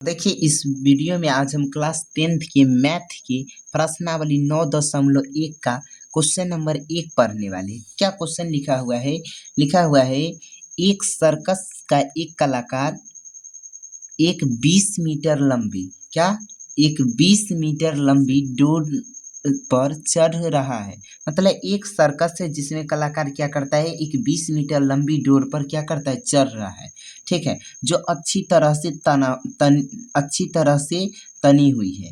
देखिए इस वीडियो में आज हम क्लास 10th के मैथ की प्रश्नावली 9.1 का क्वेश्चन नंबर 1 पढ़ने वाले हैं। क्या क्वेश्चन लिखा हुआ है? लिखा हुआ है एक सर्कस का एक कलाकार एक 20 मीटर लंबी एक 20 मीटर लंबी डोर पर चढ़ रहा है। मतलब एक सर्कस है जिसमें कलाकार क्या करता है, एक 20 मीटर लंबी डोर पर क्या करता है, चढ़ रहा है। ठीक है, जो अच्छी तरह से तनी हुई है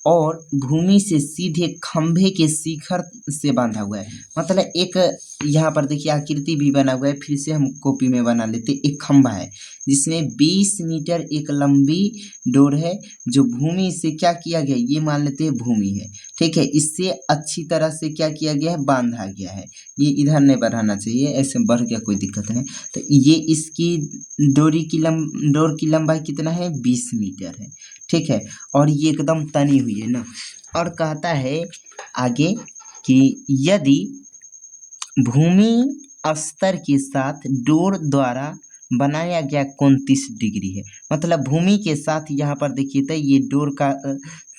और भूमि से सीधे खंभे के शिखर से बांधा हुआ है। मतलब एक यहाँ पर देखिए आकृति भी बना हुआ है, फिर से हम कॉपी में बना लेते। एक खंभा है जिसमें 20 मीटर एक लंबी डोर है जो भूमि से क्या किया गया, ये मान लेते हैं भूमि है। ठीक है, इससे अच्छी तरह से क्या किया गया है, बांधा गया है। ये इधर नहीं बढ़ाना चाहिए, ऐसे बढ़ गया कोई दिक्कत नहीं। तो ये इसकी डोर की लंबाई कितना है, 20 मीटर है। ठीक है, और ये एकदम तनी हुई है ना। और कहता है आगे कि यदि भूमि स्तर के साथ डोर द्वारा बनाया गया कोण 30 डिग्री है। मतलब भूमि के साथ यहाँ पर देखिए तो ये डोर का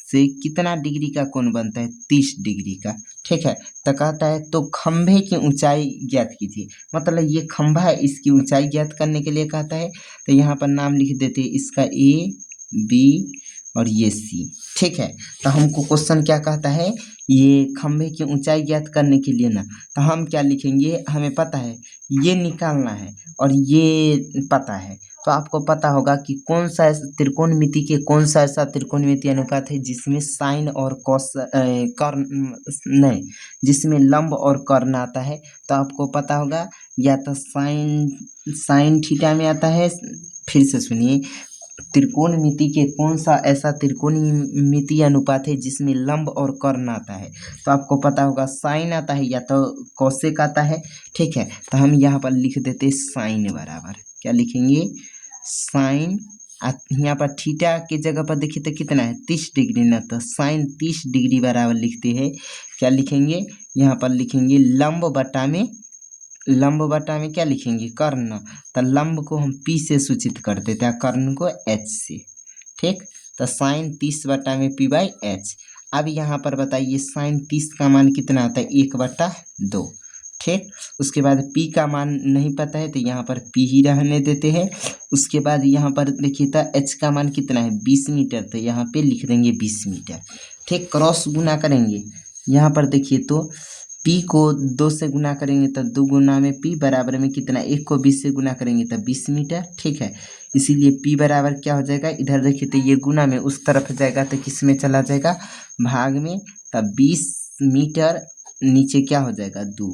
से कितना डिग्री का कोण बनता है, 30 डिग्री का। ठीक है, तो कहता है तो खंभे की ऊंचाई ज्ञात कीजिए। मतलब ये खंभा है, इसकी ऊंचाई ज्ञात करने के लिए कहता है। तो यहाँ पर नाम लिख देते हैं इसका A, B और ये C। ठीक है, तो हमको क्वेश्चन क्या कहता है, ये खंभे की ऊंचाई ज्ञात करने के लिए ना, तो हम क्या लिखेंगे, हमें पता है ये निकालना है और ये पता है। तो आपको पता होगा कि कौन सा त्रिकोणमिति के कौन सा ऐसा त्रिकोणमिति अनुपात है जिसमें साइन और कॉस कर्ण नहीं, जिसमें लंब और कर्ण आता है। तो आपको पता होगा या तो साइन थीटा में आता है। फिर से सुनिए, त्रिकोणमिति के कौन सा ऐसा त्रिकोणमिति अनुपात है जिसमें लंब और कर्ण आता है। तो आपको पता होगा साइन आता है या तो कोसेक आता है। ठीक है, तो हम यहाँ पर लिख देते साइन बराबर, क्या लिखेंगे, साइन। यहाँ पर थीटा की जगह पर देखिए तो कितना है, 30 डिग्री ना, तो साइन 30 डिग्री बराबर लिखते हैं। क्या लिखेंगे, यहाँ पर लिखेंगे लंब बटा में क्या लिखेंगे, कर्ण। तो लंब को हम P से सूचित कर देते हैं, कर्ण को H से। ठीक, तो साइन 30 बटा में P/H। अब यहाँ पर बताइए साइन 30 का मान कितना आता है, 1/2। ठीक, उसके बाद P का मान नहीं पता है तो यहाँ पर P ही रहने देते हैं। उसके बाद यहाँ पर देखिए तो H का मान कितना है, 20 मीटर, तो यहाँ पे लिख देंगे 20 मीटर। ठीक, क्रॉस गुना करेंगे, यहाँ पर देखिए तो P को 2 से गुना करेंगे तो 2 गुना में P बराबर में कितना, 1 को 20 से गुना करेंगे तो 20 मीटर। ठीक है, इसीलिए P बराबर क्या हो जाएगा, इधर देखिए तो ये गुना में उस तरफ जाएगा तो किस में चला जाएगा, भाग में। तब 20 मीटर नीचे क्या हो जाएगा, 2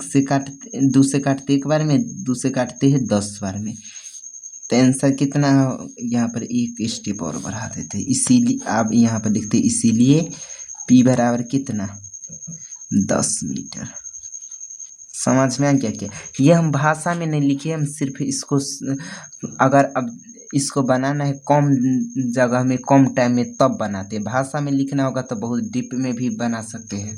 से काटते 1 बार में, 2 से काटते हैं 10 बार में। तो आंसर कितना, यहाँ पर एक स्टेप और बढ़ा देते, इसीलिए आप यहाँ पर लिखते इसीलिए P बराबर कितना, 10 मीटर। समझ में आ गया क्या? ये हम भाषा में नहीं लिखे, हम सिर्फ इसको अगर अब इसको बनाना है कम जगह में कम टाइम में तब बनाते हैं। भाषा में लिखना होगा तो बहुत डीप में भी बना सकते हैं।